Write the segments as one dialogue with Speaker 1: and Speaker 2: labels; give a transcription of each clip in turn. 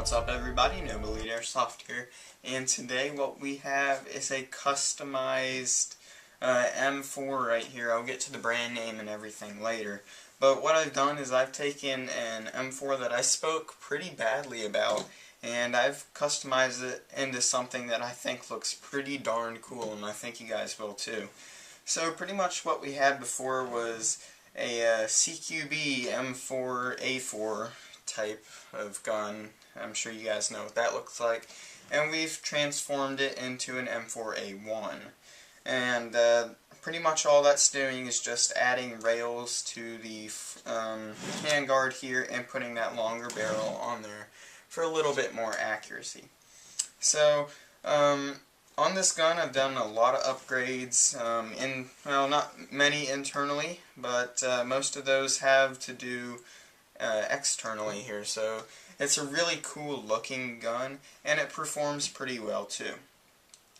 Speaker 1: What's up everybody, Noble Airsoft here, and today what we have is a customized M4 right here. I'll get to the brand name and everything later, but what I've done is I've taken an M4 that I spoke pretty badly about, and I've customized it into something that I think looks pretty darn cool, and I think you guys will too. So pretty much what we had before was a CQB M4A4 type of gun. I'm sure you guys know what that looks like, and we've transformed it into an M4A1, and pretty much all that's doing is just adding rails to the handguard here and putting that longer barrel on there for a little bit more accuracy. So on this gun I've done a lot of upgrades, well, not many internally, but most of those have to do externally here. So it's a really cool looking gun, and it performs pretty well too.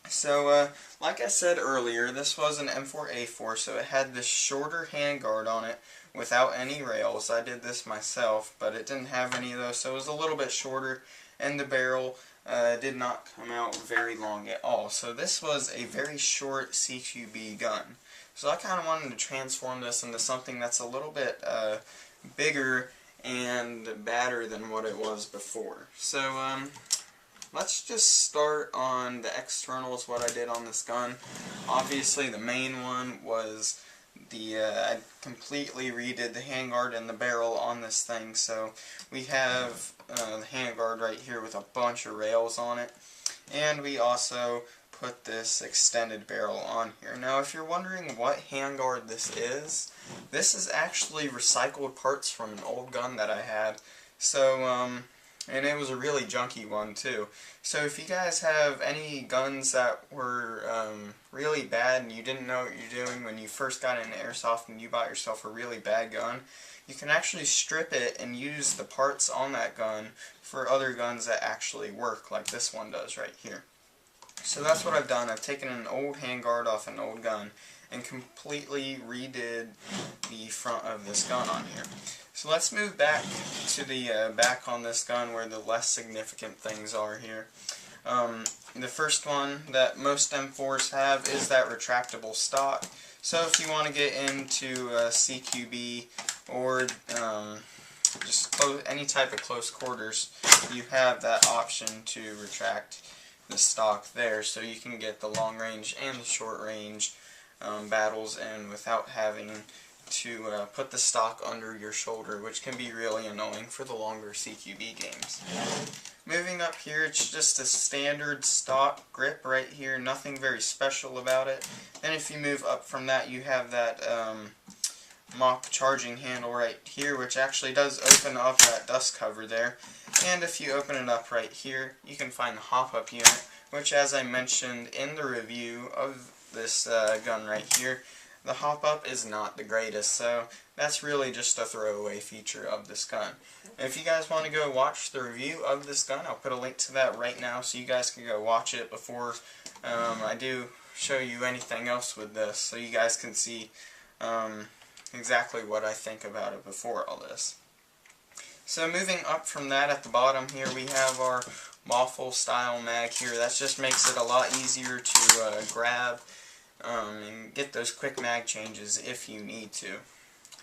Speaker 1: So like I said earlier, this was an M4A4, so it had this shorter handguard on it without any rails. I did this myself, but it didn't have any of those, so it was a little bit shorter, and the barrel did not come out very long at all. So this was a very short CQB gun. So I kind of wanted to transform this into something that's a little bit bigger and badder than what it was before. So let's just start on the externals, what I did on this gun. Obviously the main one was I completely redid the handguard and the barrel on this thing. So we have the handguard right here with a bunch of rails on it, and we also put this extended barrel on here. Now if you're wondering what handguard this is actually recycled parts from an old gun that I had. So and it was a really junky one too. So if you guys have any guns that were really bad and you didn't know what you're doing when you first got into Airsoft and you bought yourself a really bad gun, you can actually strip it and use the parts on that gun for other guns that actually work, like this one does right here. So that's what I've done. I've taken an old handguard off an old gun and completely redid the front of this gun on here. So let's move back to the back on this gun where the less significant things are here. The first one that most M4s have is that retractable stock. So if you want to get into CQB or just any type of close quarters, you have that option to retract the stock there, so you can get the long range and the short range battles in without having to put the stock under your shoulder, which can be really annoying for the longer CQB games. Moving up here, it's just a standard stock grip right here, nothing very special about it. Then if you move up from that, you have that mock charging handle right here, which actually does open up that dust cover there. And if you open it up right here, you can find the hop-up unit, which, as I mentioned in the review of this gun right here, the hop-up is not the greatest, so that's really just a throwaway feature of this gun. If you guys want to go watch the review of this gun, I'll put a link to that right now so you guys can go watch it before I do show you anything else with this, so you guys can see exactly what I think about it before all this. So moving up from that, at the bottom here we have our waffle style mag here. That just makes it a lot easier to grab and get those quick mag changes if you need to.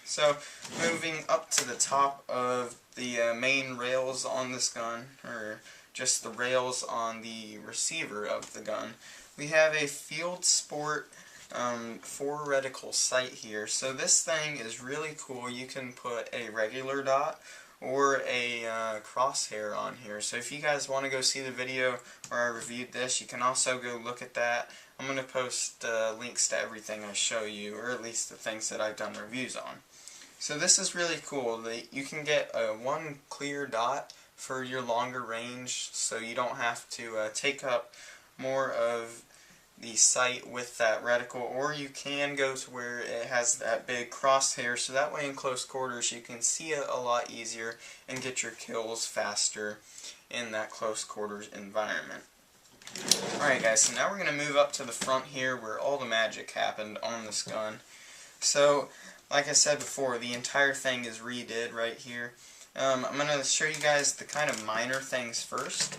Speaker 1: So moving up to the top of the main rails on this gun, or just the rails on the receiver of the gun, we have a Field Sport 4 reticle sight here. So this thing is really cool. You can put a regular dot or a crosshair on here. So if you guys want to go see the video where I reviewed this, you can also go look at that. I'm going to post links to everything I show you, or at least the things that I've done reviews on. So this is really cool. You can get one clear dot for your longer range, so you don't have to take up more of the sight with that reticle, or you can go to where it has that big crosshair, so that way in close quarters you can see it a lot easier and get your kills faster in that close quarters environment. Alright guys, so now we're going to move up to the front here where all the magic happened on this gun. So, like I said before, the entire thing is redid right here. I'm going to show you guys the kind of minor things first.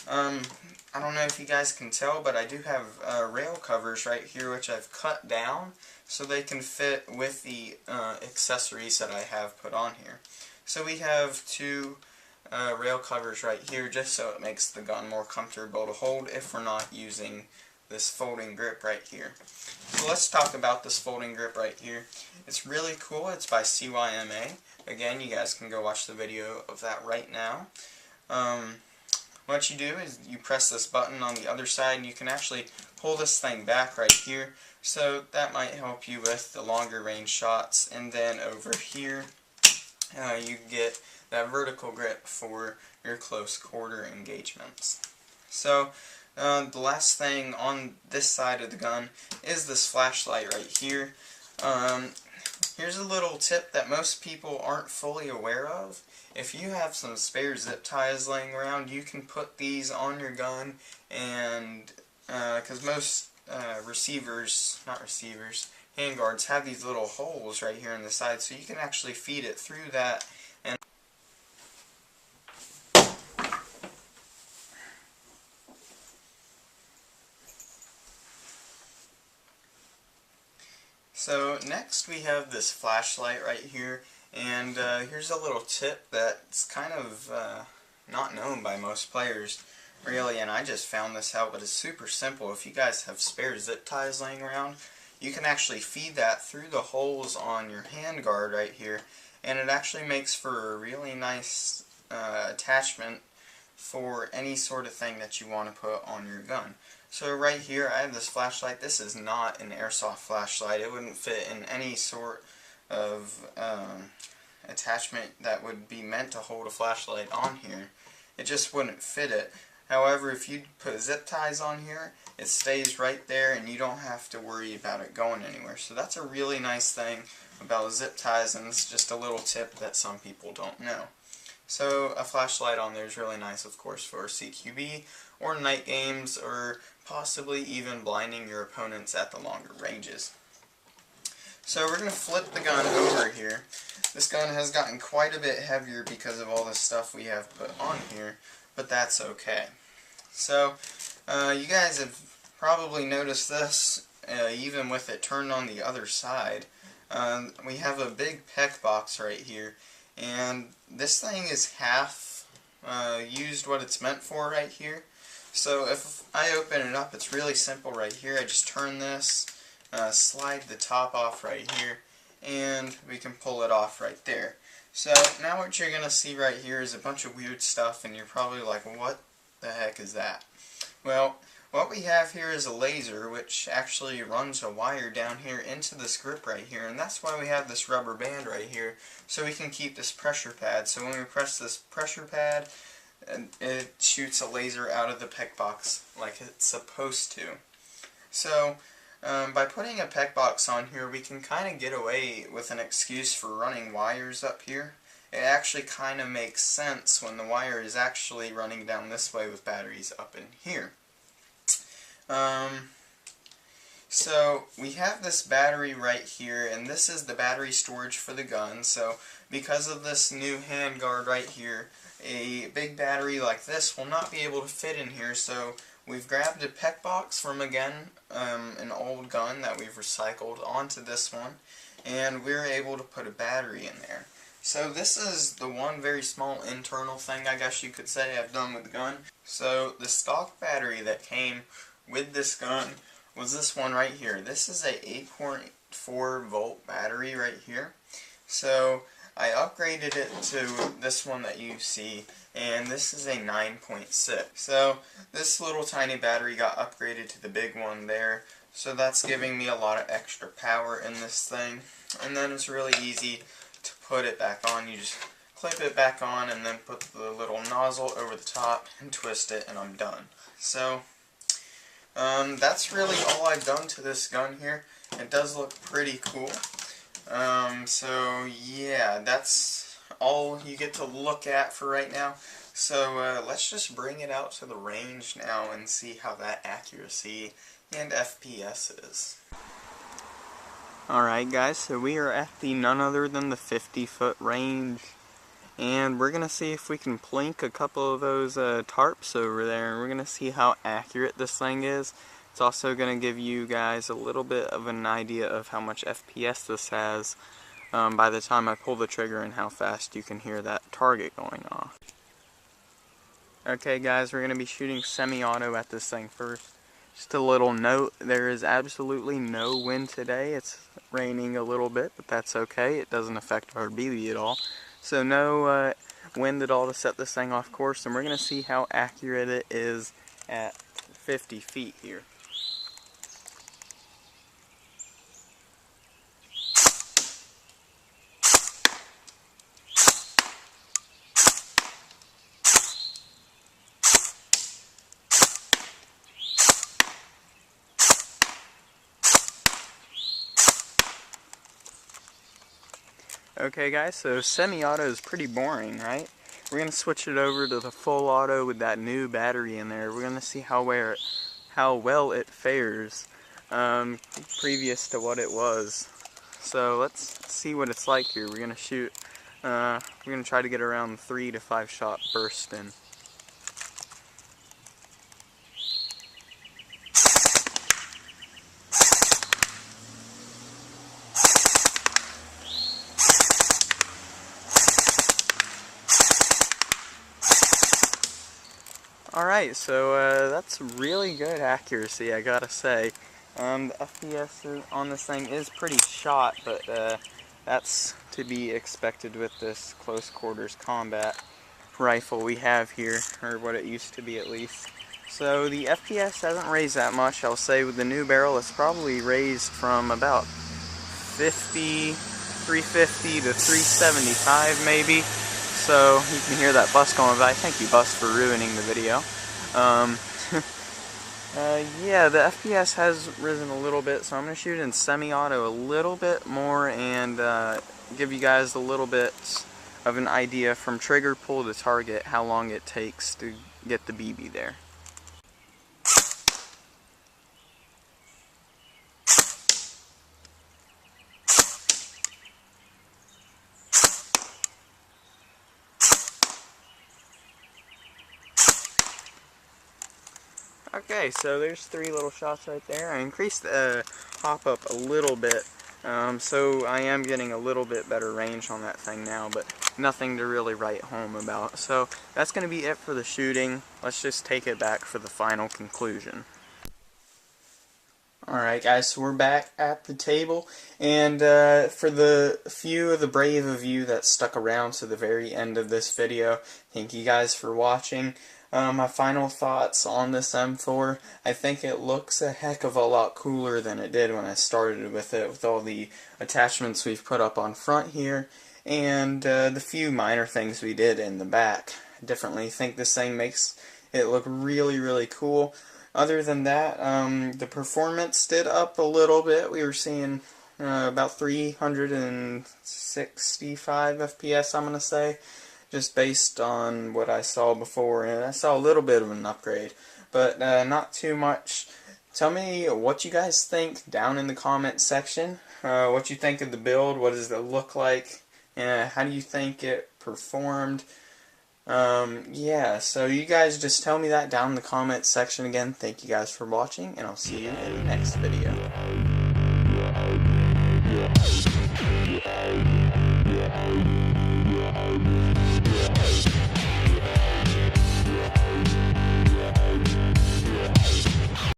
Speaker 1: I don't know if you guys can tell, but I do have rail covers right here which I've cut down so they can fit with the accessories that I have put on here. So we have two rail covers right here just so it makes the gun more comfortable to hold if we're not using this folding grip right here. So let's talk about this folding grip right here. It's really cool. It's by CYMA. Again, you guys can go watch the video of that right now. What you do is you press this button on the other side and you can actually pull this thing back right here. So that might help you with the longer range shots. And then over here you get that vertical grip for your close quarter engagements. So the last thing on this side of the gun is this flashlight right here. Here's a little tip that most people aren't fully aware of. If you have some spare zip ties laying around, you can put these on your gun, and because most handguards have these little holes right here on the side, so you can actually feed it through that. And so next we have this flashlight right here, and here's a little tip that's kind of not known by most players really, and I just found this out, but it's super simple. If you guys have spare zip ties laying around, you can actually feed that through the holes on your handguard right here, and it actually makes for a really nice attachment for any sort of thing that you want to put on your gun. So right here I have this flashlight. This is not an airsoft flashlight. It wouldn't fit in any sort of attachment that would be meant to hold a flashlight on here. It just wouldn't fit it. However, if you put zip ties on here, it stays right there and you don't have to worry about it going anywhere. So that's a really nice thing about zip ties, and it's just a little tip that some people don't know. So a flashlight on there is really nice, of course, for CQB or night games, or possibly even blinding your opponents at the longer ranges. So we're going to flip the gun over here. This gun has gotten quite a bit heavier because of all the stuff we have put on here, but that's okay. So you guys have probably noticed this, even with it turned on the other side. We have a big PEC box right here, and this thing is half used what it's meant for right here. So if I open it up, it's really simple right here. I just turn this, slide the top off right here, and we can pull it off right there. So now what you're going to see right here is a bunch of weird stuff, and you're probably like, what the heck is that? Well, what we have here is a laser which actually runs a wire down here into this grip right here, and that's why we have this rubber band right here, so we can keep this pressure pad. So when we press this pressure pad, it shoots a laser out of the PEC box like it's supposed to. So by putting a PEC box on here, we can kind of get away with an excuse for running wires up here. It actually kind of makes sense when the wire is actually running down this way with batteries up in here. So we have this battery right here, and this is the battery storage for the gun. So because of this new handguard right here, a big battery like this will not be able to fit in here. So we've grabbed a PEC box from, again, an old gun that we've recycled onto this one, and we're able to put a battery in there. So this is the one very small internal thing, I guess you could say, I've done with the gun. So the stock battery that came with this gun was this one right here. This is a 8.4 volt battery right here. So I upgraded it to this one that you see, and this is a 9.6. So this little tiny battery got upgraded to the big one there, so that's giving me a lot of extra power in this thing. And then it's really easy to put it back on. You just clip it back on and then put the little nozzle over the top and twist it, and I'm done. So that's really all I've done to this gun here. It does look pretty cool. So yeah, that's all you get to look at for right now. So let's just bring it out to the range now and see how that accuracy and FPS is. Alright guys, so we are at the none other than the 50-foot range, and we're going to see if we can plink a couple of those tarps over there, and we're going to see how accurate this thing is. It's also going to give you guys a little bit of an idea of how much FPS this has by the time I pull the trigger, and how fast you can hear that target going off. Okay guys, we're going to be shooting semi-auto at this thing first. Just a little note, there is absolutely no wind today. It's raining a little bit, but that's okay. It doesn't affect our BB at all. So no wind at all to set this thing off course, and we're going to see how accurate it is at 50 feet here. Okay guys, so semi-auto is pretty boring, right? We're going to switch it over to the full auto with that new battery in there. We're going to see how well it fares previous to what it was. So let's see what it's like here. We're going to shoot, we're going to try to get around 3 to 5 shot burst in. Alright, so that's really good accuracy, I gotta say. The FPS on this thing is pretty shot, but that's to be expected with this close quarters combat rifle we have here, or what it used to be at least. So the FPS hasn't raised that much. I'll say with the new barrel it's probably raised from about 350 to 375 maybe. So you can hear that bus going by. Thank you, bus, for ruining the video. Yeah, the FPS has risen a little bit, so I'm going to shoot in semi-auto a little bit more and give you guys a little bit of an idea from trigger pull to target how long it takes to get the BB there. Okay, so there's 3 little shots right there. I increased the hop up a little bit, so I am getting a little bit better range on that thing now, but nothing to really write home about. So that's going to be it for the shooting. Let's just take it back for the final conclusion. Alright guys, so we're back at the table, and for the few of the brave of you that stuck around to the very end of this video, thank you guys for watching. My final thoughts on this M4, I think it looks a heck of a lot cooler than it did when I started with it, with all the attachments we've put up on front here, and the few minor things we did in the back. I definitely think this thing makes it look really, really cool. Other than that, the performance did up a little bit. We were seeing about 365 FPS, I'm going to say, just based on what I saw before, and I saw a little bit of an upgrade, but not too much. Tell me what you guys think down in the comment section. What you think of the build, what does it look like, how do you think it performed? Yeah, so you guys just tell me that down in the comment section. Again, thank you guys for watching, and I'll see you in the next video.